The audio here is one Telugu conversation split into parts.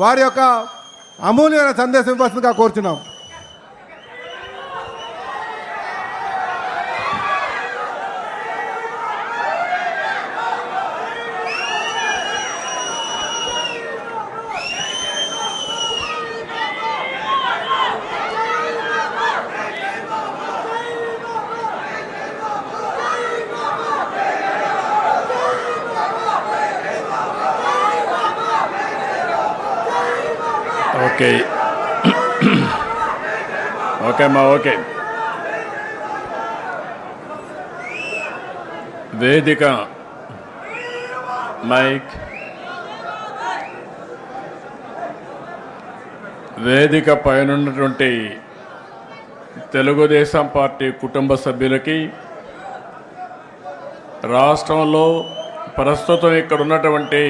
వారి యొక్క అమూల్యమైన సందేశం ఇవ్వాల్సిందిగా కోరుచున్నాం. ఓకే ఓకే అమ్మా ఓకే. వేదిక మైక్ వేదిక పైనున్నటువంటి తెలుగుదేశం పార్టీ కుటుంబ సభ్యులకి, రాష్ట్రంలో ప్రస్తుతం ఇక్కడ ఉన్నటువంటి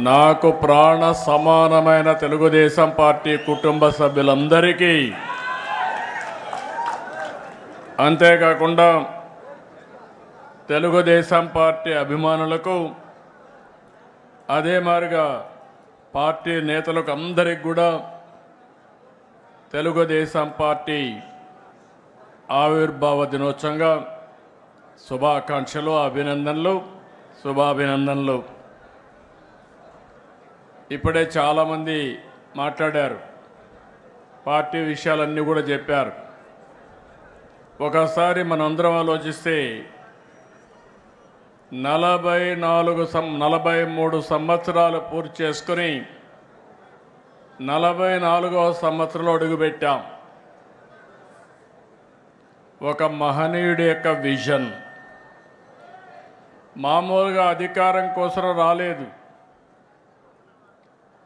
నాకు ప్రాణ సమానమైన తెలుగుదేశం పార్టీ కుటుంబ సభ్యులందరికీ, అంతేకాకుండా తెలుగుదేశం పార్టీ అభిమానులకు, అదే మాదిరిగా పార్టీ నేతలకు అందరికి కూడా తెలుగుదేశం పార్టీ ఆవిర్భావ దినోత్సవంగా శుభాకాంక్షలు, అభినందనలు, శుభాభినందనలు. ఇప్పుడే చాలామంది మాట్లాడారు, పార్టీ విషయాలన్నీ కూడా చెప్పారు. ఒకసారి మనందరం ఆలోచిస్తే 43 సంవత్సరాలు పూర్తి చేసుకుని 44వ సంవత్సరంలో అడుగుపెట్టాం. ఒక మహనీయుడి యొక్క విజన్. మామూలుగా అధికారం కోసం రాలేదు.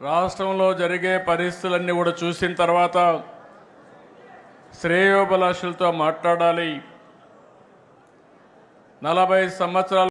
రాష్ట్రంలో జరిగే పరిస్థితులన్నీ కూడా చూసిన తర్వాత శ్రేయోభిలాషులతో మాట్లాడాలి. 40 సంవత్సరాలు